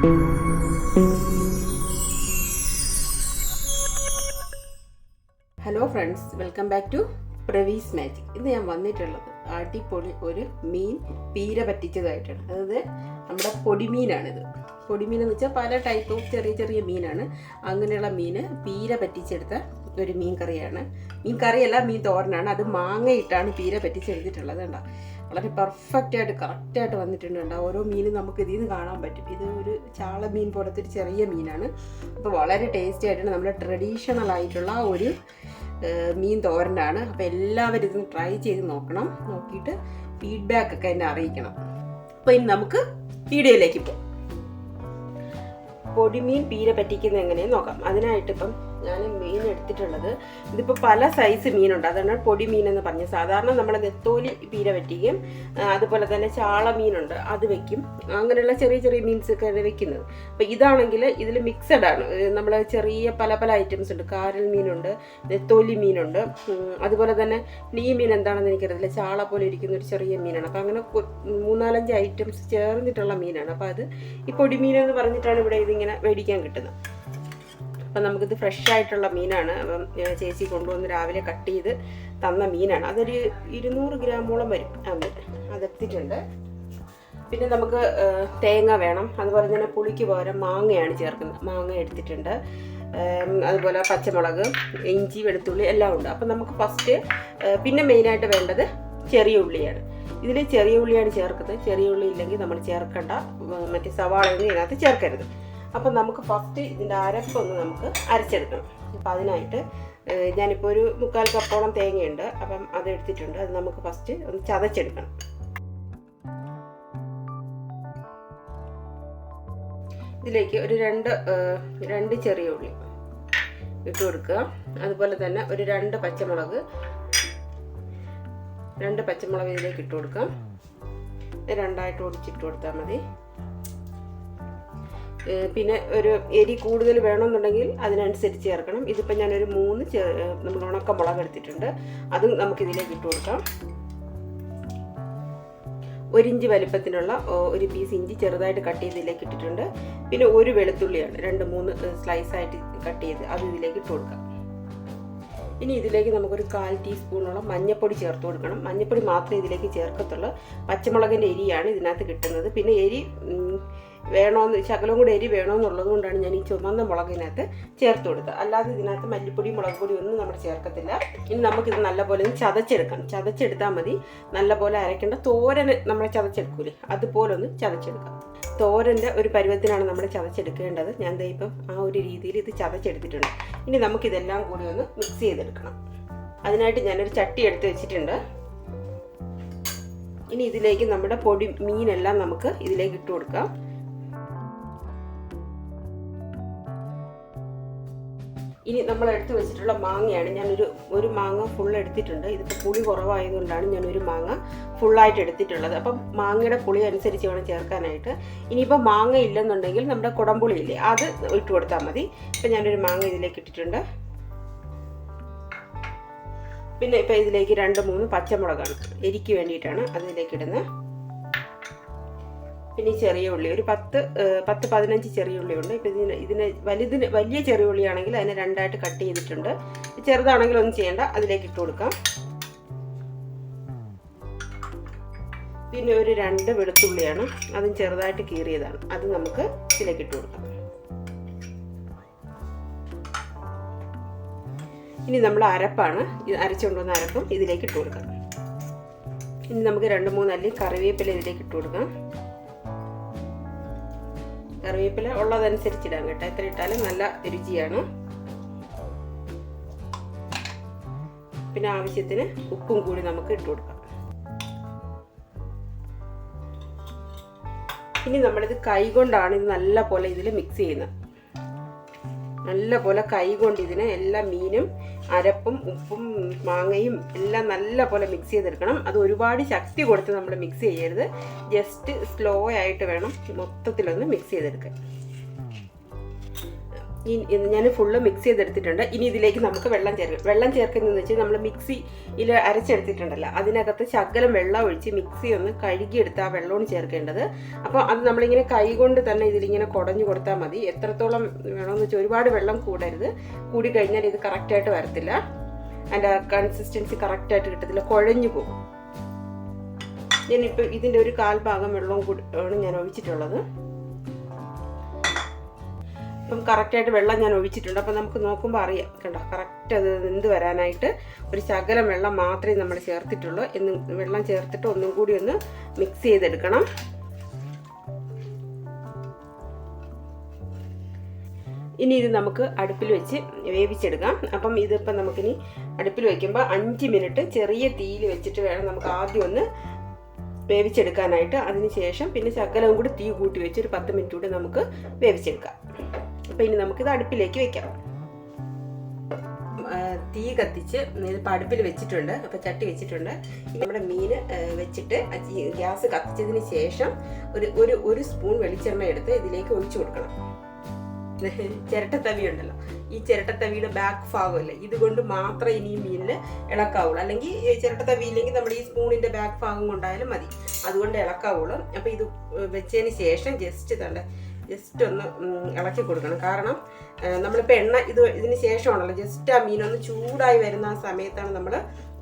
Hello friends, welcome back to Pravees Magic. ഇന്ന് ഞാൻ വന്നിട്ടുള്ളത് അടിപൊളി ഒരു മീൻ പീര പറ്റിച്ചതായിട്ടാണ്. അതായത് നമ്മുടെ പൊടിമീനാണിത്. പൊടിമീൻ എന്ന് വെച്ചാൽ പല ടൈപ്പും ചെറിയ ചെറിയ മീനാണ്. അങ്ങനെയുള്ള മീൻ പീര പറ്റിച്ചെടുത്ത ഒരു മീൻ കറിയാണ്. മീൻ കറിയല്ല, മീൻ തോരനാണ്. അത് മാങ്ങയിട്ടാണ് പീര പറ്റിച്ചെടുത്തിട്ടുള്ളത്. കണ്ടോ, വളരെ പെർഫെക്റ്റായിട്ട് കറക്റ്റായിട്ട് വന്നിട്ടുണ്ട്. കണ്ടോ, ഓരോ മീനും നമുക്ക് ഇതിൽ നിന്ന് കാണാൻ പറ്റും. ഇത് ഒരു ചാള മീൻ പോലത്തെ ഒരു ചെറിയ മീനാണ്. അപ്പോൾ വളരെ ടേസ്റ്റി ആയിട്ടാണ്. നമ്മുടെ ട്രഡീഷണൽ ആയിട്ടുള്ള ഒരു മീൻ തോരനാണ്. അപ്പോൾ എല്ലാവരും ഇതൊന്ന് ട്രൈ ചെയ്ത് നോക്കണം. നോക്കിയിട്ട് ഫീഡ്ബാക്ക് ഒക്കെ എന്നെ അറിയിക്കണം. അപ്പോൾ ഇനി നമുക്ക് വീഡിയോയിലേക്ക് പോകാം. പൊടിമീൻ പീര പറ്റിക്കുന്നത് എങ്ങനെയെന്ന് നോക്കാം. അതിനായിട്ട് ഇപ്പം ഞാൻ മീൻ എടുത്തിട്ടുള്ളത്, ഇതിപ്പോൾ പല സൈസ് മീനുണ്ട്. അതാണ് പൊടിമീൻ എന്ന് പറഞ്ഞത്. സാധാരണ നമ്മുടെ നെത്തോലി പീര പറ്റിക്കും, അതുപോലെ തന്നെ ചാള മീനുണ്ട്, അത് വെക്കും. അങ്ങനെയുള്ള ചെറിയ ചെറിയ മീൻസ് ഒക്കെ വെക്കുന്നത്. അപ്പോൾ ഇതാണെങ്കിൽ ഇതിൽ മിക്സഡ് ആണ്. നമ്മൾ ചെറിയ പല പല ഐറ്റംസ് ഉണ്ട്. കാരൽ മീനുണ്ട്, നെത്തോലി മീനുണ്ട്, അതുപോലെ തന്നെ ഈ മീൻ എന്താണെന്ന് എനിക്കറിയില്ല, ചാള പോലെ ഇരിക്കുന്ന ഒരു ചെറിയ മീനാണ്. അപ്പോൾ അങ്ങനെ 3-4 ഐറ്റംസ് ചേർന്നിട്ടുള്ള മീനാണ്. അപ്പോൾ അത് ഈ പൊടിമീൻ എന്ന് പറഞ്ഞിട്ടാണ് ഇവിടെ ഇതിങ്ങനെ മേടിക്കാൻ കിട്ടുന്നത്. അപ്പം നമുക്കിത് ഫ്രഷ് ആയിട്ടുള്ള മീനാണ്. അപ്പം ചേച്ചി കൊണ്ടുവന്ന് രാവിലെ കട്ട് ചെയ്ത് തന്ന മീനാണ്. അതൊരു 200 ഗ്രാമോളം വരും. അതെത്തിയിട്ടുണ്ട്. പിന്നെ നമുക്ക് തേങ്ങ വേണം. അതുപോലെ തന്നെ പുളിക്ക് പകരം മാങ്ങയാണ് ചേർക്കുന്നത്. മാങ്ങ എടുത്തിട്ടുണ്ട്. അതുപോലെ പച്ചമുളക്, ഇഞ്ചി, വെളുത്തുള്ളി എല്ലാം ഉണ്ട്. അപ്പം നമുക്ക് ഫസ്റ്റ് പിന്നെ മെയിനായിട്ട് വേണ്ടത് ചെറിയ ഉള്ളിയാണ്. ഇതിൽ ചെറിയ ഉള്ളിയാണ് ചേർക്കുന്നത്. ചെറിയ ഉള്ളി ഇല്ലെങ്കിൽ നമ്മൾ ചേർക്കേണ്ട. മറ്റേ സവാളയൊന്നും ഇതിനകത്ത് ചേർക്കരുത്. അപ്പം നമുക്ക് ഫസ്റ്റ് ഇതിൻ്റെ അരപ്പൊന്ന് നമുക്ക് അരച്ചെടുക്കണം. അപ്പം അതിനായിട്ട് ഞാനിപ്പോൾ ഒരു 3/4 കപ്പോളം തേങ്ങയുണ്ട്. അപ്പം അതെടുത്തിട്ടുണ്ട്. അത് നമുക്ക് ഫസ്റ്റ് ഒന്ന് ചതച്ചെടുക്കണം. ഇതിലേക്ക് ഒരു രണ്ട് ചെറിയ ഉള്ളി ഇട്ട് കൊടുക്കുക. അതുപോലെ തന്നെ ഒരു 2 പച്ചമുളക് ഇതിലേക്ക് ഇട്ട് കൊടുക്കാം. രണ്ടായിട്ട് ഒടിച്ചിട്ട് കൊടുത്താൽ മതി. പിന്നെ ഒരു എരി കൂടുതൽ വേണമെന്നുണ്ടെങ്കിൽ അതിനനുസരിച്ച് ചേർക്കണം. ഇതിപ്പോൾ ഞാനൊരു 3 നമ്മൾ ഉണക്കമുളക് എടുത്തിട്ടുണ്ട്. അതും നമുക്കിതിലേക്ക് ഇട്ട് കൊടുക്കാം. 1 ഇഞ്ച് വലിപ്പത്തിനുള്ള ഒരു പീസ് ഇഞ്ചി ചെറുതായിട്ട് കട്ട് ചെയ്ത് ഇതിലേക്ക് ഇട്ടിട്ടുണ്ട്. പിന്നെ ഒരു വെളുത്തുള്ളിയാണ് 2-3 സ്ലൈസായിട്ട് കട്ട് ചെയ്ത് അത് ഇതിലേക്ക് ഇട്ട് കൊടുക്കാം. ഇനി ഇതിലേക്ക് നമുക്കൊരു 1/4 ടീസ്പൂണോളം മഞ്ഞൾപ്പൊടി ചേർത്ത് കൊടുക്കണം. മഞ്ഞൾപ്പൊടി മാത്രമേ ഇതിലേക്ക് ചേർക്കത്തുള്ളൂ. പച്ചമുളകിൻ്റെ എരിയാണ് ഇതിനകത്ത് കിട്ടുന്നത്. പിന്നെ എരി ശകലം കൂടെ എരി വേണമെന്നുള്ളത് കൊണ്ടാണ് ഞാൻ ഈ ചുമന്ന മുളകിനകത്ത് ചേർത്ത് കൊടുത്തത്. അല്ലാതെ ഇതിനകത്ത് മല്ലിപ്പൊടി, മുളക് പൊടി ഒന്നും നമ്മൾ ചേർക്കത്തില്ല. ഇനി നമുക്കിത് നല്ലപോലെ ഒന്ന് ചതച്ചെടുക്കണം. ചതച്ചെടുത്താൽ മതി. നല്ലപോലെ അരക്കേണ്ട. തോരന് നമ്മൾ ചതച്ചെടുക്കൂലേ, അതുപോലെ ഒന്ന് ചതച്ചെടുക്കാം. തോരൻ്റെ ഒരു പരുവത്തിനാണ് നമ്മൾ ചതച്ചെടുക്കേണ്ടത്. ഞാൻ ദേ ഇപ്പം ആ ഒരു രീതിയിൽ ഇത് ചതച്ചെടുത്തിട്ടുണ്ട്. ഇനി നമുക്കിതെല്ലാം കൂടി ഒന്ന് മിക്സ് ചെയ്തെടുക്കണം. അതിനായിട്ട് ഞാനൊരു ചട്ടി എടുത്ത് വെച്ചിട്ടുണ്ട്. ഇനി ഇതിലേക്ക് നമ്മുടെ പൊടി മീനെല്ലാം നമുക്ക് ഇതിലേക്ക് ഇട്ട് കൊടുക്കാം. ഇനി നമ്മൾ എടുത്ത് വെച്ചിട്ടുള്ള മാങ്ങയാണ്. ഞാനൊരു മാങ്ങ ഫുൾ എടുത്തിട്ടുണ്ട്. ഇതിപ്പോൾ പുളി കുറവായതുകൊണ്ടാണ് ഞാനൊരു മാങ്ങ ഫുള്ളായിട്ട് എടുത്തിട്ടുള്ളത്. അപ്പം മാങ്ങയുടെ പുളി അനുസരിച്ച് വേണം ചേർക്കാനായിട്ട്. ഇനിയിപ്പോൾ മാങ്ങ ഇല്ലെന്നുണ്ടെങ്കിൽ നമ്മുടെ കുടംപുളി ഇല്ലേ, അത് ഇട്ട് കൊടുത്താൽ മതി. ഇപ്പം ഞാനൊരു മാങ്ങ ഇതിലേക്ക് ഇട്ടിട്ടുണ്ട്. പിന്നെ ഇപ്പം ഇതിലേക്ക് 2-3 പച്ചമുളകാണ്, എരിക്ക് വേണ്ടിയിട്ടാണ് അതിലേക്ക് ഇടുന്നത്. പിന്നെ ഈ ചെറിയ ഉള്ളി ഒരു 10-15 ചെറിയ ഉള്ളിയുണ്ട്. ഇപ്പം വലിയ ചെറിയ ഉള്ളിയാണെങ്കിൽ അതിനെ 2ആയിട്ട് കട്ട് ചെയ്തിട്ടുണ്ട്. ചെറുതാണെങ്കിൽ ഒന്നും ചെയ്യേണ്ട, അതിലേക്ക് ഇട്ട് കൊടുക്കാം. പിന്നെ ഒരു 2 വെളുത്തുള്ളിയാണ്, അതും ചെറുതായിട്ട് കീറിയതാണ്. അത് നമുക്ക് ഇതിലേക്ക് ഇട്ട് കൊടുക്കാം. ഇനി നമ്മൾ അരപ്പാണ്, അരച്ചുകൊണ്ടുവന്ന അരപ്പും ഇതിലേക്ക് ഇട്ട് കൊടുക്കാം. ഇനി നമുക്ക് 2-3 അല്ലി കറിവേപ്പില ഇതിലേക്ക് ഇട്ട് കൊടുക്കാം. കറിവേപ്പില ഉള്ളതനുസരിച്ച് ഇടാൻ കേട്ടോ. എത്ര ഇട്ടാലും നല്ല രുചിയാണ്. പിന്നെ ആവശ്യത്തിന് ഉപ്പും കൂടി നമുക്ക് ഇട്ട് കൊടുക്കാം. ഇനി നമ്മളിത് കൈ കൊണ്ടാണ് ഇത് നല്ല പോലെ ഇതിൽ മിക്സ് ചെയ്യുന്നത്. നല്ല പോലെ കൈ കൊണ്ട് ഇതിനെ എല്ലാ മീനും അരപ്പും ഉപ്പും മാങ്ങയും എല്ലാം നല്ല പോലെ മിക്സ് ചെയ്തെടുക്കണം. അത് ഒരുപാട് ശക്തി കൊടുത്ത് നമ്മൾ മിക്സ് ചെയ്യരുത്. ജസ്റ്റ് സ്ലോ ആയിട്ട് വേണം മൊത്തത്തിലൊന്ന് മിക്സ് ചെയ്തെടുക്കാൻ. ഞാൻ ഫുള്ള് മിക്സ് ചെയ്തെടുത്തിട്ടുണ്ട്. ഇനി ഇതിലേക്ക് നമുക്ക് വെള്ളം ചേർക്കാം. വെള്ളം ചേർക്കുന്നതെന്ന് വെച്ചാൽ നമ്മൾ മിക്സിയിൽ അരച്ചെടുത്തിട്ടുണ്ടല്ലോ, അതിനകത്ത് ശകലം വെള്ളം ഒഴിച്ച് മിക്സി ഒന്ന് കഴുകിയെടുത്ത് ആ വെള്ളമാണ് ചേർക്കേണ്ടത്. അപ്പോൾ അത് നമ്മളിങ്ങനെ കൈ കൊണ്ട് തന്നെ ഇതിലിങ്ങനെ കുടഞ്ഞു കൊടുത്താൽ മതി. എത്രത്തോളം വേണമെന്ന് വെച്ചാൽ ഒരുപാട് വെള്ളം കൂടരുത്. കൂടി കഴിഞ്ഞാൽ ഇത് കറക്റ്റായിട്ട് വരത്തില്ല, അതിൻ്റെ കൺസിസ്റ്റൻസി കറക്റ്റായിട്ട് കിട്ടത്തില്ല, കുഴഞ്ഞു പോകും. ഞാനിപ്പോൾ ഇതിൻ്റെ ഒരു 1/4 ഭാഗം വെള്ളവും കൂടി ആണ് ഞാൻ ഒഴിച്ചിട്ടുള്ളത്. അപ്പം കറക്റ്റായിട്ട് വെള്ളം ഞാൻ ഒഴിച്ചിട്ടുണ്ട്. അപ്പം നമുക്ക് നോക്കുമ്പോൾ അറിയാം കണ്ടോ, കറക്റ്റ് അത് വെന്ത് വരാനായിട്ട് ഒരു ശകലം വെള്ളം മാത്രമേ നമ്മൾ ചേർത്തിട്ടുള്ളൂ. വെള്ളം ചേർത്തിട്ട് ഒന്നും കൂടി ഒന്ന് മിക്സ് ചെയ്തെടുക്കണം. ഇനി ഇത് നമുക്ക് അടുപ്പിൽ വെച്ച് വേവിച്ചെടുക്കാം. അപ്പം ഇതിപ്പം നമുക്കിനി അടുപ്പിൽ വയ്ക്കുമ്പോൾ 5 മിനിറ്റ് ചെറിയ തീയിൽ വെച്ചിട്ട് വേണം നമുക്ക് ആദ്യം ഒന്ന് വേവിച്ചെടുക്കാനായിട്ട്. അതിന് ശേഷം പിന്നെ ശകലവും കൂടി തീ കൂട്ടി വെച്ച് ഒരു 10 മിനിറ്റ് കൂടി നമുക്ക് വേവിച്ചെടുക്കാം. അപ്പം ഇനി നമുക്കിത് അടുപ്പിലേക്ക് വെക്കാം. തീ കത്തിച്ച് ഇതിപ്പോൾ അടുപ്പിൽ വെച്ചിട്ടുണ്ട്. അപ്പോൾ ചട്ടി വെച്ചിട്ടുണ്ട്. നമ്മുടെ മീൻ വെച്ചിട്ട് ഗ്യാസ് കത്തിച്ചതിന് ശേഷം ഒരു സ്പൂൺ വെളിച്ചെണ്ണ എടുത്ത് ഇതിലേക്ക് ഒഴിച്ചു കൊടുക്കണം. ചിരട്ടത്തവി ഉണ്ടല്ലോ, ഈ ചിരട്ടത്തവിയുടെ ബാക്ക് ഭാഗമല്ലേ, ഇതുകൊണ്ട് മാത്രമേ ഇനി ഈ മീനിൽ ഇളക്കാവുള്ളൂ. അല്ലെങ്കിൽ ചിരട്ടത്തവി ഇല്ലെങ്കിൽ നമ്മുടെ ഈ സ്പൂണിൻ്റെ ബാക്ക് ഭാഗം കൊണ്ടായാലും മതി, അതുകൊണ്ട് ഇളക്കാവുള്ളൂ. അപ്പോൾ ഇത് വെച്ചതിന് ശേഷം ജസ്റ്റ് ഒന്ന് ഇളക്കി കൊടുക്കണം. കാരണം നമ്മളിപ്പോൾ എണ്ണ ഇതിന് ശേഷമാണല്ലോ, ജസ്റ്റ് ആ മീനൊന്ന് ചൂടായി വരുന്ന ആ സമയത്താണ് നമ്മൾ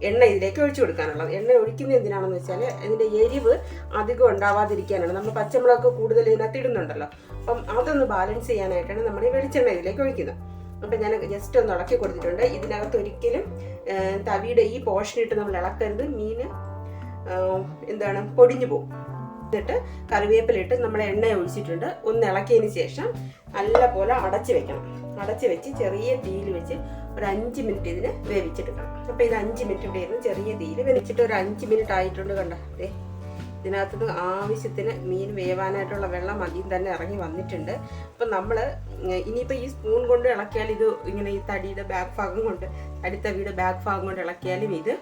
എണ്ണ ഇതിലേക്ക് ഒഴിച്ചു കൊടുക്കാനുള്ളത്. എണ്ണ ഒഴിക്കുന്നത് എന്തിനാണെന്ന് വെച്ചാൽ ഇതിൻ്റെ എരിവ് അധികം ഉണ്ടാവാതിരിക്കാനാണ്. നമ്മൾ പച്ചമുളകൊക്കെ കൂടുതൽ ഇതിനകത്ത് ഇടുന്നുണ്ടല്ലോ, അപ്പം അതൊന്ന് ബാലൻസ് ചെയ്യാനായിട്ടാണ് നമ്മൾ ഈ വെളിച്ചെണ്ണ ഇതിലേക്ക് ഒഴിക്കുന്നത്. അപ്പം ഞാൻ ജസ്റ്റ് ഒന്ന് ഇളക്കി കൊടുത്തിട്ടുണ്ട്. ഇതിനകത്ത് ഒരിക്കലും തവിയുടെ ഈ പോർഷനിട്ട് നമ്മൾ ഇളക്കരുത്, മീൻ പൊടിഞ്ഞു പോകും. എന്നിട്ട് കറിവേപ്പിലിട്ട് നമ്മൾ എണ്ണ ഒഴിച്ചിട്ടുണ്ട്. ഒന്ന് ഇളക്കിയതിന് ശേഷം നല്ല പോലെ അടച്ച് വെക്കണം. അടച്ച് വെച്ച് ചെറിയ തീയിൽ വെച്ച് ഒരു 5 മിനിറ്റ് ഇതിന് വേവിച്ചെടുക്കണം. അപ്പോൾ ഇത് 5 മിനിറ്റ് ഇവിടെ ഇരുന്ന് ചെറിയ തീയിൽ വേവിച്ചിട്ട് ഒരു 5 മിനിറ്റ് ആയിട്ടുണ്ട്. കണ്ടോ, അതെ ഇതിനകത്ത് ആവശ്യത്തിന് മീൻ വേവാനായിട്ടുള്ള വെള്ളം അതിൽ തന്നെ ഇറങ്ങി വന്നിട്ടുണ്ട്. അപ്പം നമ്മൾ ഇനിയിപ്പോൾ ഈ സ്പൂൺ കൊണ്ട് ഇളക്കിയാൽ ഇത് ഇങ്ങനെ ഈ തടിയുടെ ബാക്ക് ഭാഗം കൊണ്ട് തടിത്തവിയുടെ ബാക്ക് ഭാഗം കൊണ്ട് ഇളക്കിയാലും ഇത്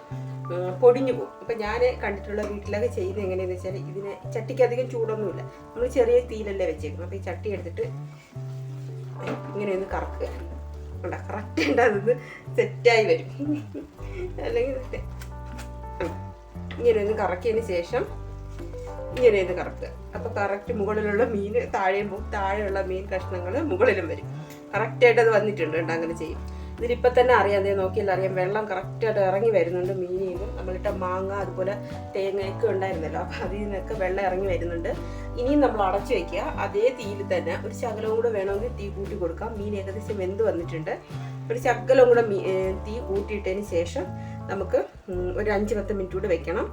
പൊടിഞ്ഞു പോകും. അപ്പം ഞാൻ കണ്ടിട്ടുള്ള വീട്ടിലൊക്കെ ചെയ്യുന്നത് എങ്ങനെയാണെന്ന് വെച്ചാൽ ഇതിന് ചട്ടിക്ക് അധികം ചൂടൊന്നുമില്ല, നമ്മൾ ചെറിയ തീയിലല്ലേ വെച്ചേക്കും. അപ്പോൾ ഈ ചട്ടി എടുത്തിട്ട് ഇങ്ങനെയൊന്ന് കറക്കുക. കണ്ട കറക്റ്റ് ഉണ്ട്, അതൊന്ന് സെറ്റായി വരും. അല്ലെങ്കിൽ ഇങ്ങനെയൊന്ന് കറക്കിയതിന് ശേഷം ഇങ്ങനെയൊന്ന് കറക്കുക. അപ്പോൾ കറക്റ്റ് മുകളിലുള്ള മീൻ താഴെയും പോകും, താഴെയുള്ള മീൻ കഷ്ണങ്ങൾ മുകളിലും വരും. കറക്റ്റായിട്ട് അത് വന്നിട്ടുണ്ട് കേട്ടോ. അങ്ങനെ ചെയ്യും. ഇതിലിപ്പോൾ തന്നെ അറിയാം, അതേ നോക്കിയാൽ അറിയാം വെള്ളം കറക്റ്റായിട്ട് ഇറങ്ങി വരുന്നുണ്ട്. മീനിലും നമ്മളിട്ട മാങ്ങ അതുപോലെ തേങ്ങയൊക്കെ ഉണ്ടായിരുന്നല്ലോ, അപ്പോൾ അതിൽ നിന്നൊക്കെ വെള്ളം ഇറങ്ങി വരുന്നുണ്ട്. ഇനിയും നമ്മൾ അടച്ചു വയ്ക്കുക. അതേ തീയിൽ തന്നെ ഒരു ശകലവും കൂടെ വേണമെങ്കിൽ തീ കൂട്ടി കൊടുക്കാം. മീൻ ഏകദേശം വെന്ത് വന്നിട്ടുണ്ട്. ഒരു ശകലവും കൂടെ തീ കൂട്ടിയിട്ടതിന് ശേഷം നമുക്ക് ഒരു 5-10 മിനിറ്റ് കൂടെ വെക്കണം.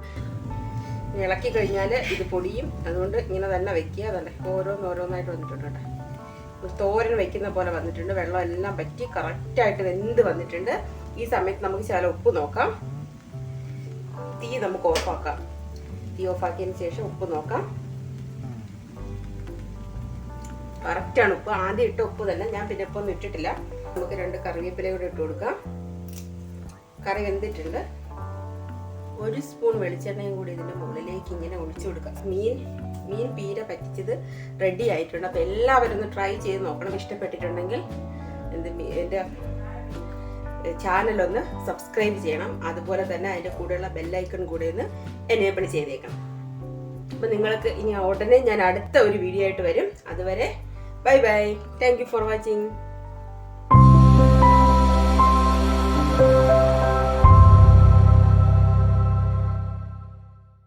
ഇളക്കി കഴിഞ്ഞാൽ ഇത് പൊടിയും, അതുകൊണ്ട് ഇങ്ങനെ തന്നെ വെക്കുക. അതല്ലേ ഓരോന്നായിട്ട് വന്നിട്ടുണ്ട് കേട്ടോ. തോരൻ വെക്കുന്ന പോലെ വന്നിട്ടുണ്ട്. വെള്ളം എല്ലാം പറ്റി കറക്റ്റായിട്ട് വെന്ത് വന്നിട്ടുണ്ട്. ഈ സമയത്ത് നമുക്ക് ശകലം ഉപ്പ് നോക്കാം. തീ നമുക്ക് ഓഫാക്കാം. തീ ഓഫാക്കിയതിന് ശേഷം ഉപ്പ് നോക്കാം. കറക്റ്റാണ് ഉപ്പ്. ആദ്യം ഇട്ട ഉപ്പ് തന്നെ, ഞാൻ പിന്നെ ഇപ്പം ഒന്നും ഇട്ടിട്ടില്ല. നമുക്ക് 2 കറിവേപ്പില കൂടെ ഇട്ട് കൊടുക്കാം. കറി വെന്തിട്ടുണ്ട്. 1 സ്പൂൺ വെളിച്ചെണ്ണയും കൂടി ഇതിൻ്റെ മുകളിലേക്ക് ഇങ്ങനെ ഒഴിച്ചു കൊടുക്കാം. മീൻ പീര പറ്റിച്ചത് റെഡി ആയിട്ടുണ്ട്. അപ്പോൾ എല്ലാവരും ഒന്ന് ട്രൈ ചെയ്ത് നോക്കണം. ഇഷ്ടപ്പെട്ടിട്ടുണ്ടെങ്കിൽ എൻ്റെ ചാനലൊന്ന് സബ്സ്ക്രൈബ് ചെയ്യണം. അതുപോലെ തന്നെ അതിൻ്റെ കൂടെയുള്ള ബെല്ലൈക്കൺ കൂടെ ഒന്ന് എനേബിൾ ചെയ്തേക്കണം. അപ്പോൾ നിങ്ങൾക്ക് ഇനി ഉടനെ ഞാൻ അടുത്ത ഒരു വീഡിയോ ആയിട്ട് വരും. അതുവരെ bye bye. Thank you for watching.